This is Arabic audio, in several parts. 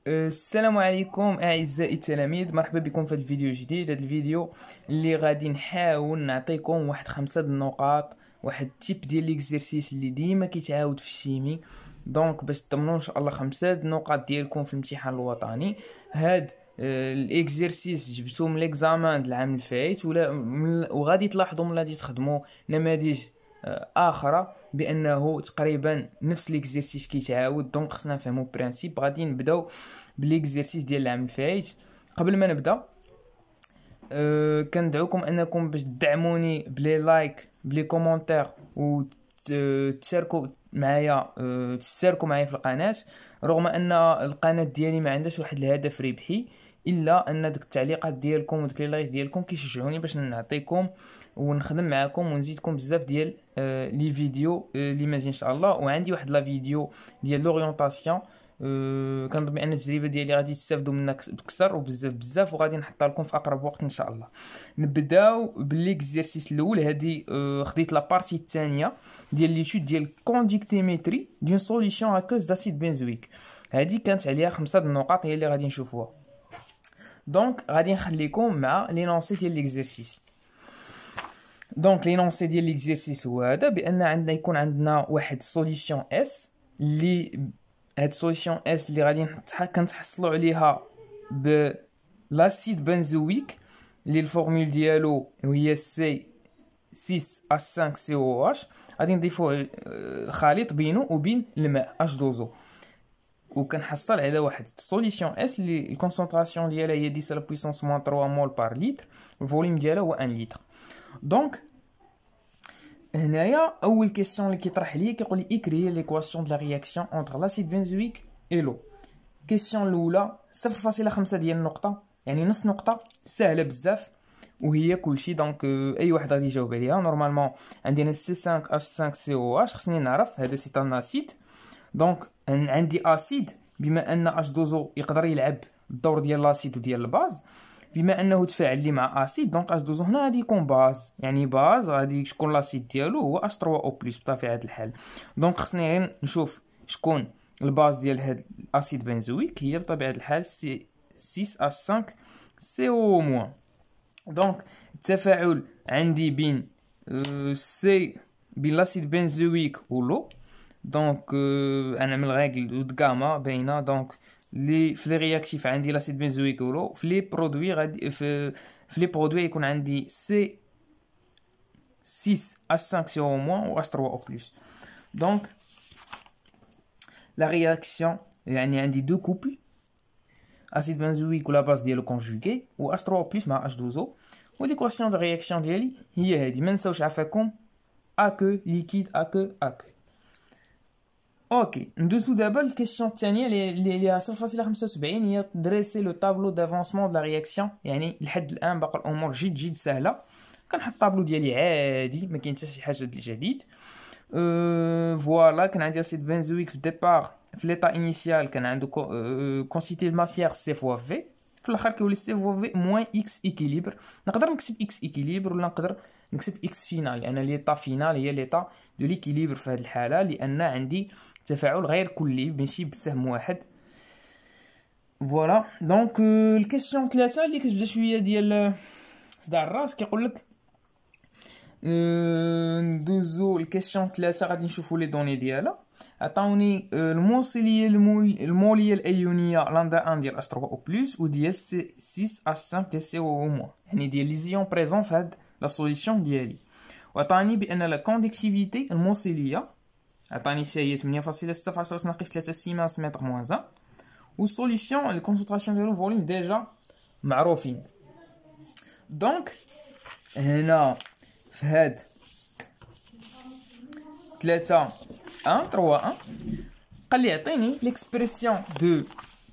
السلام عليكم اعزائي التلاميذ، مرحبا بكم في الفيديو الجديد. هذا الفيديو اللي غادي نحاول نعطيكم واحد 5 النقاط، واحد تيب ديال ليكزيرسيس اللي ديما كيتعاود في الشيمي. دونك باش تضمنوا ان شاء الله 5 النقاط ديالكم في الامتحان الوطني. هاد الاكزيرسيس جبتو من ليكزامان د العام الفايت وغادي تلاحظوا ملي غادي تخدموا نماذج اخرى بانه تقريبا نفس ليكزيرسيس كيتعاود. دونك خصنا نفهموا برينسيپ. غادي نبداو بالاكزيرسيس ديال العام الفايت. قبل ما نبدا كندعوكم انكم باش تدعموني بلي لايك بلي كومونتير وتشاركوا معايا في القناه، رغم ان القناه ديالي ما عندهاش واحد الهدف ربحي، الا ان ديك التعليقات ديالكم وديك لي لايك ديالكم كيشجعوني باش نعطيكم ونخدم معكم ونزيدكم بزاف ديال لي فيديو اللي مازال ان شاء الله. وعندي واحد لا فيديو ديال لورينتاسيون كنظن بان التجربه ديالي غادي تستافدوا منها بكثر وبزاف وغادي نحطها لكم في اقرب وقت ان شاء الله. نبداو بالاكزيرسيس الاول. هذه خديت لا بارتي الثانيه ديال ليتود ديال كونديكتيمتري دون سوليسيون اكوز داسيد بنزويك. هذه كانت عليها 5 النقاط هي اللي غادي نشوفوها. دونك غادي نخليكم مع لينونسي ديال ليكزيرسيس. دونك لينونسي ديال ليكزيرسيس هو هذا، بان عندنا يكون عندنا واحد سوليسيون اس اللي هاد سوليسيون اس اللي غادي كنتحصلوا عليها ب لاسيد بنزويك اللي الفورمول ديالو هي سي 6H5 COH. غادي نضيفوا الخليط بينه وبين الماء H2O وكنحصل على واحد سوليسيون اس اللي الكونسونطراسيون ديالها هي 10 لبويسونس موان 3 مول بار لتر، الفوليوم ديالها هو 1 لتر. دونك هنايا اول كيسيون اللي كيطرح ليا كيقول لي اكري ليكواسيون دو لا رياكسيون انتر لاسيد بنزويك اي لو. كيسيون الاولى 0.5 ديال النقطه، يعني نص نقطه، سهله بزاف وهي كلشي. دونك اي واحد غادي يجاوب عليها. نورمالمون عندنا C5H5COH، خصني نعرف هذا سي ان اسيد. دونك عندي اسيد بما ان H2O يقدر يلعب الدور ديال لاسيد وديال الباز، بما انه تفاعل لي مع اسيد دونك H2O هنا غادي يكون باز، يعني باز غادي شكون لاسيد ديالو هو H3O+ بطبيعه الحال. دونك خصني غير نشوف شكون الباز ديال هاد الاسيد بنزويك، هي بطبيعه الحال C6H5CO-. دونك التفاعل عندي بين بين لاسيد بنزويك ولو. دونك انا من الريغل د غاما باينه. دونك لي في لي رياكتيف عندي لاسيد بنزويك ولو، في لي برودوي غادي في لي برودوي يكون عندي سي 6H5CO- و H3O+. دونك لا رياكسيون يعني عندي دو كوبل اسيد بنزويك ولا باز ديالو كونجوغي و H3O+ مع H2O. وليكواسيون دو رياكسيون ديالي هي هذه، ما نساوش عفاكم اكو ليكيد اكو. اوكي ندوزو دابا الكيسيون الثانيه اللي هي 0.75، هي دريسي لو طابلو دافونسمون د لا رياكسيون. يعني لحد الان باقي الامور جد سهله. كنحط الطابلو ديالي عادي، ما كاين حتى شي حاجه ديال الجديد. فوالا كان عندي اسيد بنزويك في الديبار في ليطا انيسيال كان عنده كونتيتي د ماتيير سي فوا في، في الاخر كيولي سي فوا في موان اكس ايكيليبر. نقدر نكتب اكس ايكيليبر ولا نقدر نكتب اكس فينال، لان ليطا فينال هي ليطا دو ليكيليبر في هذه الحاله، لان عندي تفاعل غير كلي ماشي بسهم واحد. فوالا دونك الكيسيون 3 اللي كتبدا شويه ديال صداع الراس. كيقول لك ندوزو الكيسيون 3 غادي نشوفوا لي دوني ديالها. عطاوني الموصليه الموليه الايونيه لندا 1 ديال H3O+ وديال 6H5 ديال CO-، يعني ديال لي زيون بريزون في هاد لا سوليسيون ديالي. وعطاني بان لا كونديكتيفيتي الموصليه عطاني حتى هي 8.6 ناقص 3 سيمانس متر موان 1. والسوليسيون الكونسونطراسيون ديالو فوليوم ديجا معروفين. دونك هنا في هاد 3 قال لي عطيني ليكسبرسيون دو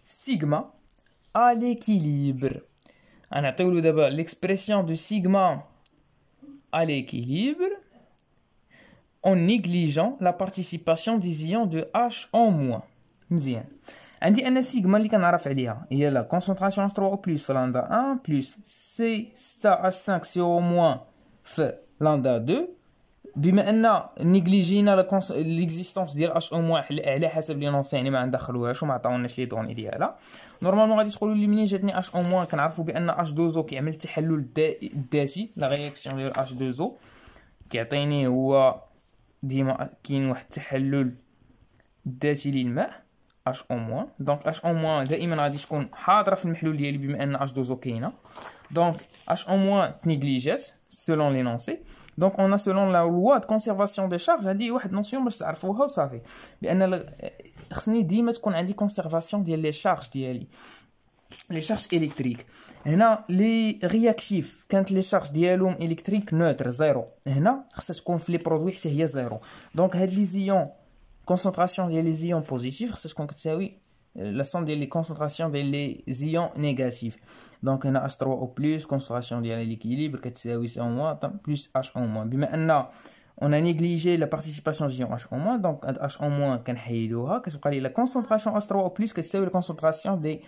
سيغما ا ليكيليبر. غنعطيولو دابا ليكسبرسيون دو سيغما ا ليكيليبر en négligeant la participation des ions de H-. مزيان. عندي انا سيغما اللي كنعرف عليها هي لا كونسونطراسيون H3O+ في لندا 1 بلس C6H5CO- في لندا 2 بما ان نيجليجينا ليكزيستونس ديال اش او موان على حسب لي نونس، يعني ما ندخلوهاش وما عطاوناش لي دوني ديالها. نورمالمون غادي تقولوا لي منين جاتني اش او موان، كنعرفوا بان اش 2 او كيعمل التحلل الذاتي، لا رياكسيون ديال اش 2 او كيعطيني هو ديما كاين واحد التحلل الذاتي للماء اش او موان. دونك اش او موان دائما غادي تكون حاضره في المحلول ديالي بما ان اش 2 او كاينه. دونك اش او موان تنيجليجات سولون لينونسي. دونك اون سولون لا لوا دو كونسيرفاسيون دي شارج، هذه واحد نوسيون باش تعرفوها وصافي، بان خصني ديما تكون عندي كونسيرفاسيون ديال لي شارج ديالي، لي شارج الكتريك. هنا لي رياكتيف كانت لي شارج ديالهم الكتريك نوتر زيرو، هنا خصها تكون في لي برودوي حتى هي زيرو. دونك هاد لي زيون كونسونطراسيون ديال لي زيون بوزيتيف خصها تكون كتساوي لا سوم ديال لي كونسونطراسيون ديال لي زيون نيجاتيف. دونك هنا H3 او بلس كونسونطراسيون ديال ليكيليبر كتساوي C او موان بلس H او موان. بما ان on a négligé la participation de H au moins, donc H au moins كنحيدوها كتبقى لي la concentration H3 او بلس كتساوي la concentration دي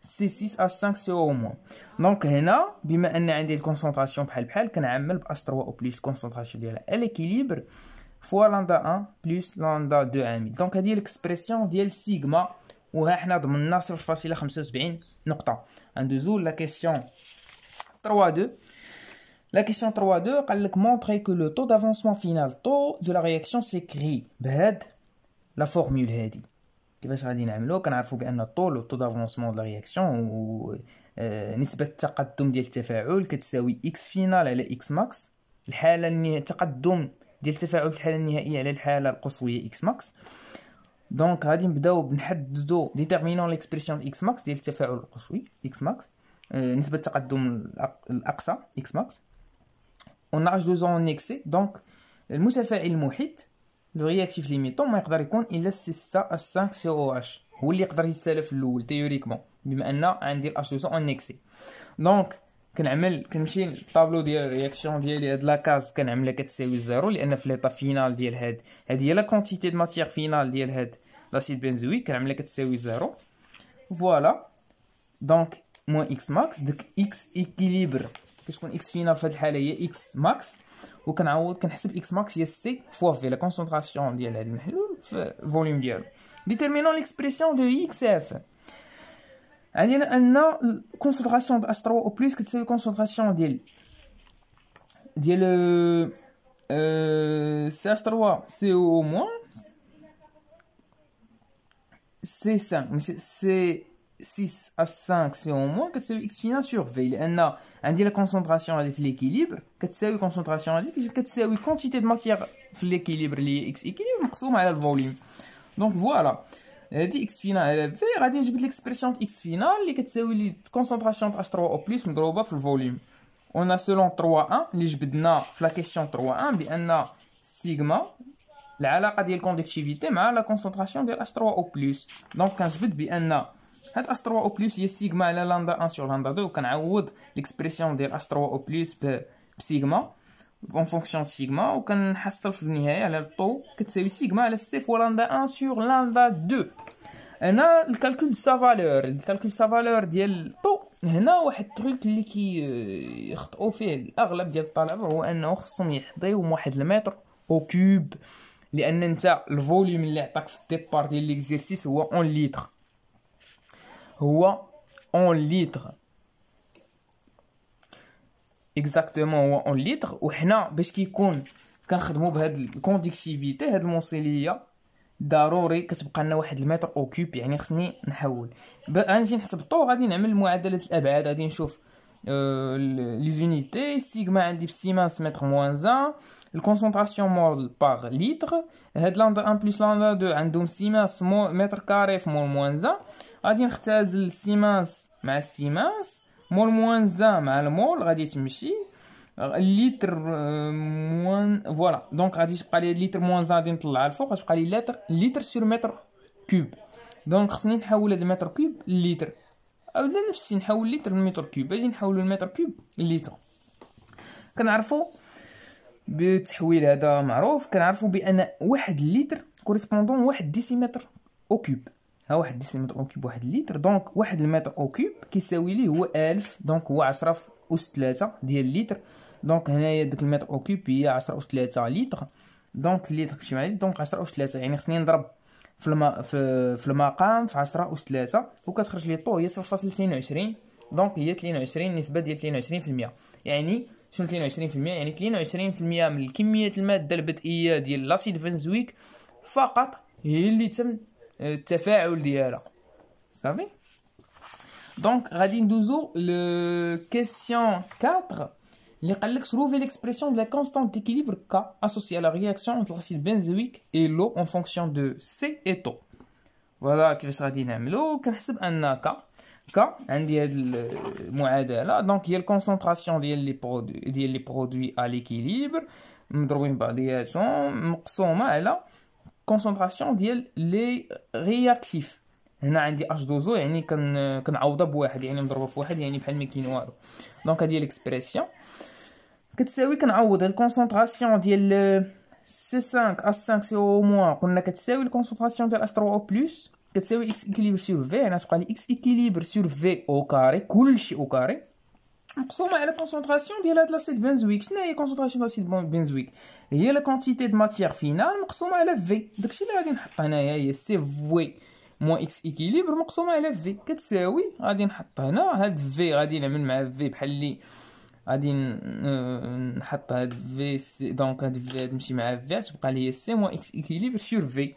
C6H5 CO au moins. دونك هنا بما ان عندي الكونسونطراسيون بحال كنعمل ب H3 او بلس الكونسونطراسيون ديالها ليكيليبر فوا لاندا 1 بلس لاندا 2 عامل. دونك هذه الاكسبرسيون ديال سيغما، وها حنا ضمننا 0.75 نقطة. ندوزو لا كيسيون 3.2. La question 3.2 قال لك montrer que le taux d'avancement final, taux de la réaction s'écrit بهاد la formule هادي. كيفاش غادي نعملو؟ كنعرفو بان الطول taux d'avancement de la réaction و نسبة التقدم ديال التفاعل كتساوي x final على x max. الحالة التقدم ديال التفاعل في الحالة النهائية على الحالة القصوية x max. دونك غادي نبداو بنحددو ديتيرمينون ليكسبرسيون x max ديال التفاعل القصوي x max، نسبة التقدم الأقصى x max. on a H2O en excès. donc المتفاعل المحيط لو رياكتيف ليميتون ما يقدر يكون الا 6H5COH، هو اللي يقدر يتسالى في الاول تيوريكمون بما ان عندي H2O en excès. دونك كنمشي للطابلو ديال الرياكسيون ديالي، هاد لاكاز كنعملها كتساوي زيرو لان في ليطا فينال ديال هاد هي لا كونتيتي دو ماتيير فينال ديال هاد لاسيد بنزويك كنعملها كتساوي زيرو. فوالا دونك موان اكس ماكس، داك اكس ايكيليبر كتكون اكس فينال في هاد الحاله هي اكس ماكس، وكنعوض كنحسب اكس ماكس هي سي فوا في لا كونسونطراسيون ديال هاد المحلول في الفوليوم ديالو. ديتيرمينون ليكسبرسيون دو اكس اف. عندنا ان كونسونطراسيون د H3 او بلس كتساوي كونسونطراسيون ديال CH3 CO موان C5 ماشي C6H5 CO موان كتساوي X فينال سور في، لان عندي لا كونسونطراسيون هادي في ليكيليبر كتساوي كونسونطراسيون هادي كتساوي كونتيتي د ماتيير في ليكيليبر اللي هي X ايكيليبر مقسوم على الفوليوم. دونك فوالا هادي اكس فينال على في غادي نجبد ليكسبرسيون اكس فينال اللي كتساوي لي كونسونطراسيون د H3 او بلس مضروبه في الفوليوم. اون سولون 3.1 اللي جبدنا في لا كيسيون 3.1 بان سيغما العلاقه ديال الكوندكتيفيتي مع لا كونسونطراسيون ديال H3 او بلس. دونك كنجبد بان هاد H3 او بلس هي سيغما على لاندا 1 سور لاندا 2، وكنعوض ليكسبرسيون ديال H3 او بلس بسيغما en fonction de sigma، وكنحصل في النهايه على الطو كتساوي سيغما على سي فوا لاندا 1 سور لاندا 2. هنا الكالكول سا فالور ديال الطو. هنا واحد التريك اللي يخطئوا فيه الاغلب ديال الطلبه هو انه خصهم يحضيو واحد المتر او كوب، لان انت الفوليوم اللي عطاك في الديبار ديال ليكزيرسيس هو اون لتر، اكزاكتومون هو اون لتر. وحنا باش كيكون كنخدموا بهاد الكوندكتيفيتي هاد الموصليه ضروري كتبقى لنا واحد المتر او كوب، يعني خصني نحول غنجي نحسب الطو، غادي نعمل معادله الابعاد، غادي نشوف لي زونيتي سيغما عندي بسيمانس متر موان 1 الكونسونطراسيون مول باغ لتر. هاد لاندا 1 بلس لاندا 2 عندهم سيمانس متر كاري في مول موان 1، غادي نختزل السيمانس مع السيمانس مول موان 1 مع المول غادي تمشي الليتر موان فوالا. دونك غادي تبقى لي لتر موان 1 غادي نطلعها الفوق غتبقى لي لتر سور متر كوب. دونك خصني نحول هاد المتر كوب للتر، او لا نفس الشيء نحول لتر لمتر كوب، اجي نحولو المتر كوب للتر. كنعرفوا بالتحويل هذا معروف، كنعرفوا بان واحد لتر كوريسبوندون واحد ديسيمتر او كوب. ها واحد ديسيمتر او كوب واحد لتر، دونك واحد المتر او كوب كيساوي ليه هو 1000، دونك هو 10 أس 3 ديال اللتر. دونك هنايا داك المتر او كوب هي 10 أس 3 لتر. دونك اللتر كيمشي مع دونك 10 أس 3 يعني خصني نضرب في المقام في 10 أس 3 وكتخرج لي طو هي 0.22. دونك هي 22 النسبه ديال 22%. يعني شنو 22%؟ يعني 22% من كميه الماده البدئيه ديال لاسيد بنزويك فقط هي اللي تم التفاعل ديالها صافي. دونك غادي ندوزو ل question 4 اللي قال لك trouver l'expression de la constante d'équilibre K associée à la réaction entre l'acide benzoïque et l'eau en fonction de C et taux. فوالا كيفاش غادي نعملو. كنحسب ان K عندي هاد المعادله دونك هي الكونسونطراسيون ديال لي برودوي ا ليكيليبر مضروبين بعضياتهم مقسومه على كونسونطراسيون ديال لي رياكتيف. هنا عندي اش دوزو يعني كنعوضها بواحد يعني مضروبه في واحد يعني بحال ما كاين والو. دونك هادي هي ليكسبرسيون كتساوي كنعوض الكونسونطراسيون ديال C5H5CO- قلنا كتساوي الكونسونطراسيون ديال H3O+ كتساوي x équilibre sur V. انا تبقى لي x équilibre sur V au carré كلشي au carré مقسومه على كونسونطراسيون ديال هاد لاسيد بنزويك. شنو هي كونسونطراسيون ديال لاسيد بنزويك؟ هي لا كونتيتي دو ماتيير فينال مقسومه على في. داكشي اللي غادي نحط هنايا هي سي في موان اكس ايكيليبر مقسومه على في كتساوي غادي نحط هنا هاد في غادي نعمل مع في بحال اللي غادي نحط هاد في سي. دونك هاد في تمشي مع في تبقى لي سي موان اكس ايكيليبر سور في.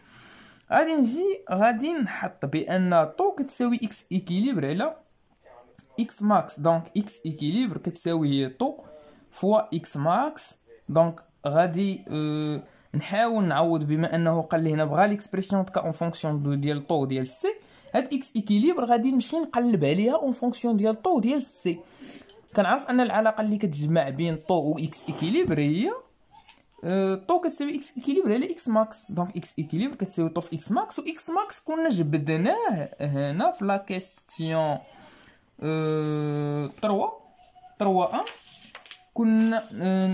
غادي نجي غادي نحط بان طو كتساوي اكس ايكيليبر على اكس ماكس. دونك اكس ايكيليبر كتساوي هي طو فوا اكس ماكس. دونك غادي نحاول نعوض بما انه قال لي هنا بغا ليكسبرسيون كا اون فونكسيون ديال طو ديال سي. هاد اكس ايكيليبر غادي نمشي نقلب عليها اون فونكسيون ديال طو ديال سي. كنعرف ان العلاقه اللي كتجمع بين طو و اكس ايكيليبر هي طو كتساوي اكس ايكيليبر على اكس ماكس. دونك اكس ايكيليبر كتساوي طو في اكس ماكس و اكس ماكس كنا جبدناه هنا في لا كيستيون 3 1 كنا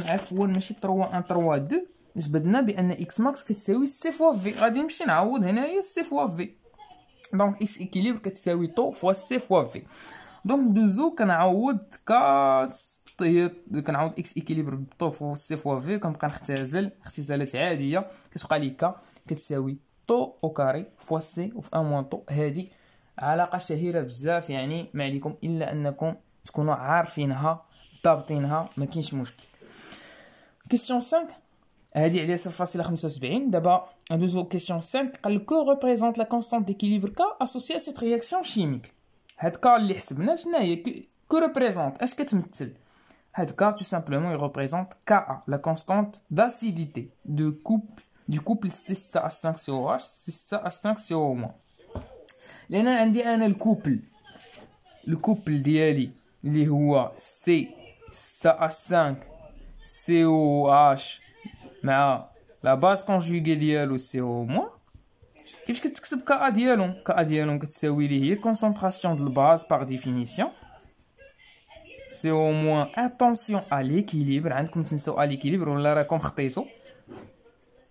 عفوا ماشي 3 1 3 2 جبدنا بان اكس ماكس كتساوي سي فوا في. غادي نمشي نعوض هنايا سي فوا في. دونك اكس ايكيليبر كتساوي طو فوا سي فوا في. دونك دوزو كنعوض كنعوض اكس ايكيليبر طو فوا سي فوا في. كنبقى نختزل اختزالات عاديه كتبقى لي ك كتساوي طو او كاري فوا سي وفي ان موان طو. هذه علاقه شهيره بزاف يعني ما عليكم الا انكم تكونوا عارفينها ضابطينها ما كاينش مشكل. كيسيون 5 هذه على 0.75. دابا ندوزو كيسيون 5 قال كو ريبريزونت لا كونستانت ديكيليبر كا اسوسيي ا سيت رياكسيون شيميك. هاد كا اللي حسبنا شنو هي كو ريبريزونت اش كتمثل؟ هاد كا تو سامبلومون ريبريزونت كا لا كونستانت داسيديتي دو كوبل 6H5COH 6H5CO-. لان عندي انا الكوبل ديالي اللي هو سي 6H5COH مع لا باز كونجوغي ديالو CO-. كيفاش كتكتب كا ديالهم كتساوي لي هي الكونسونطراسيون ديال الباز باغ ديفينيسيون CO- اتونسيون ا ليكيليبر. عندكم تنساو ا ليكيليبر ولا راكم خطيتو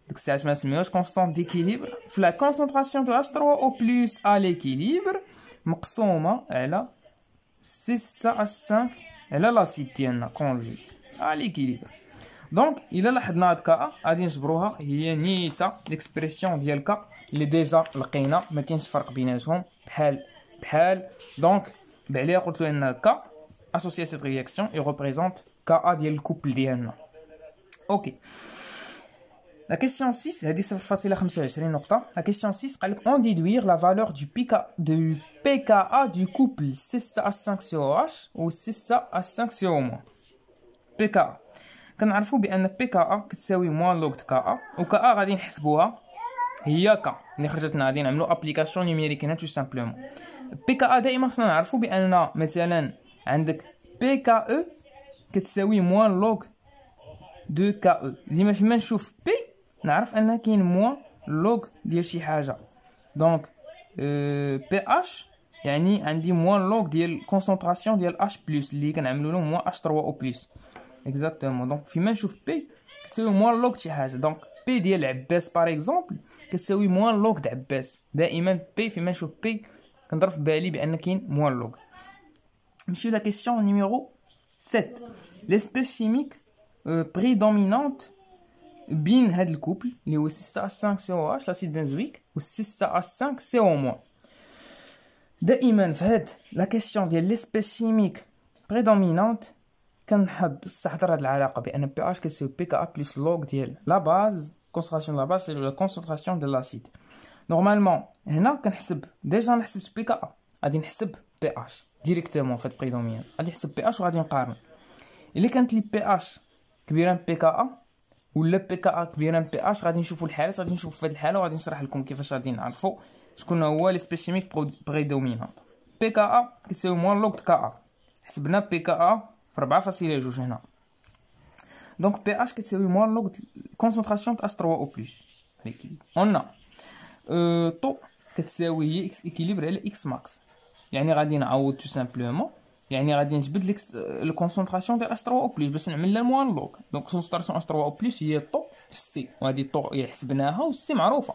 ديك الساعات ما سميوش كونستانت ديكيليبر في لا كونسونطراسيون دو H3O+ ا ليكيليبر مقسومه على 6H5 على لاسيد ديالنا كونجوغي ا ليكيليبر. دونك الا لاحظنا هاد كا غادي نجبروها هي نيتا ليكسبرسيون ديال كا اللي ديجا لقينا ما كاينش فرق بيناتهم بحال. دونك بعليها قلت ان كا اسوسيي سيت رياكسيون اي ريبريزونت كا ديال الكوبل ديالنا. اوكي La question 6 هذه 0.25 نقطة. La question 6 قال لك on déduire la valeur du pKa du couple 6H5COH و 6H5CO-. pKa كنعرفوا بان pKa كتساوي موان لوغ كا و كا غادي نحسبوها هي كا اللي خرجت لنا. غادي نعملوا ابليكاسيون نيميريك هنا تو سامبلومون. pKa دائما خصنا نعرفوا بان مثلا عندك pKe كتساوي موان لوغ دو كا. ديما فيما نشوف بي نعرف ان كاين موان لوغ ديال شي حاجه. دونك بي اش يعني عندي موان لوغ ديال كونسونطراسيون ديال اش بلس اللي كنعملوا له موان اش 3 او بلس اكزاكتومون. دونك فيما نشوف بي كتساوي موان لوغ شي حاجه. دونك بي ديال عباس باغ اكزومبل كتساوي موان لوغ د عباس. دائما بي فيما نشوف بي كنضرب في بالي بان كاين موان لوغ. نمشيو لا كيسيون نيميرو 7. l'espèce chimique بريدومينونت بين هاد الكوبل اللي هو 6H5COH لاسيد بنزويك و 6H5CO-. دائما في هاد لا كيسيون ديال لي سبيس شيميك بريدومينونت كنستحضر هاد العلاقه بان بي اش كتساوي بي كا بلس لوغ ديال لا باز كونسنتراسيون لا باز ولا كونسنتراسيون ديال لاسيد. نورمالمون هنا كنحسب ديجا انا حسبت بي كا، غادي نحسب بي اش ديريكتومون في هاد بريدومينون، غادي نحسب بي اش وغادي نقارن. الا كانت لي بي اش كبيره من بي كا ولا بي كا كبيره من بي اش، غادي نشوفوا الحالات، غادي نشوفوا في هاد الحاله وغادي نشرح لكم كيفاش غادي نعرفوا شكون هو لي سبيس شيميك بريدومينونت. بي كا كيساوي موان لوغ كا، حسبنا بي كا في 4.2 هنا. دونك بي اش كتساوي موان لوغ كونسنتراسيون تاع اس3 او بلس. قلنا طو كتساوي هي اكس اكيليبر على اكس ماكس، يعني غادي نعوض تو سامبلومون، يعني غادي نجبد لك الكونسنتراسيون ديال اس3 او بلس باش نعمل لها موان لوغ. دونك كونسنتراسيون اس3 او بلس هي طو في السي، وهذه طو هي حسبناها والسي معروفه،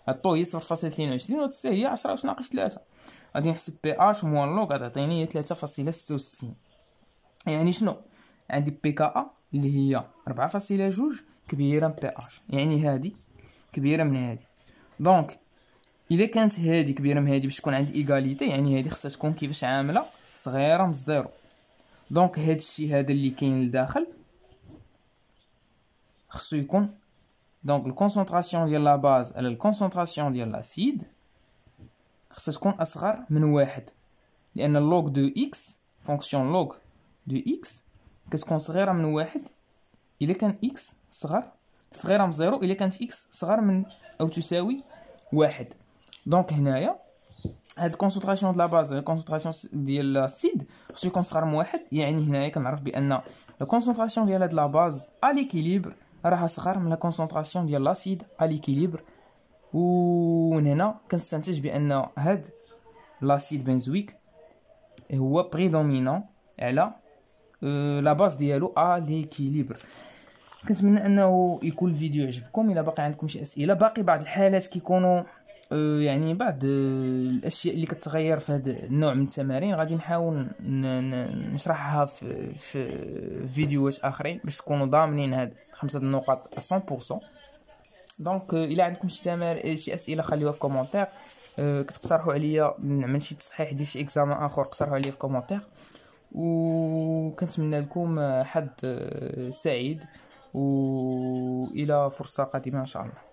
الطو هي 0.22 والسي هي 10 أس ناقص 3. غادي نحسب بي اش موان لوغ غتعطيني هي 3.66. يعني شنو؟ عندي بي كا اللي هي 4.2 كبيره من بي اش، يعني هذه كبيره من هذه. دونك الا كانت هذه كبيره من هذه باش تكون عندي ايغاليتي، يعني هذه خصها تكون كيفاش عامله صغيره من الزيرو. دونك هذا الشيء هذا اللي كاين لداخل خصو يكون دونك الكونسنتراسيون ديال لا باز على الكونسنتراسيون ديال لاسيد خصها تكون اصغر من واحد، لان اللوغ دو اكس فونكسيون لوغ دو اكس كتكون صغيره من واحد الا كان اكس صغيره من زيرو الا كانت اكس صغر من او تساوي واحد. دونك هنايا هاد الكونسنتراسيون د لا باز الكونسنتراسيون ديال لاسيد خصو يكون صغر من واحد، يعني هنايا كنعرف بان الكونسنتراسيون ديال هاد لا باز ا ليكيليبر راها صغر من الكونسنتراسيون ديال لاسيد ا ليكيليبر. ومن هنا كنستنتج بان هاد لاسيد بنزويك هو بريدومينون على لا باز ديالو ا ليكيليبر. كنتمنى انه يكون الفيديو يعجبكم. الا باقي عندكم شي اسئله، باقي بعض الحالات كيكونوا يعني بعض الاشياء اللي كتغير في هذا النوع من التمارين غادي نحاول نشرحها في فيديوهات اخرين باش تكونوا ضامنين هاد 5 النقط 100%. دونك الا عندكم شي اسئله خليوها في كومونتير. كتقترحوا عليا نعمل شي تصحيح ديال شي اكزامان اخر، اقترحوا عليا في كومونتير. وكنتمنى لكم حد سعيد والى فرصه قادمه ان شاء الله.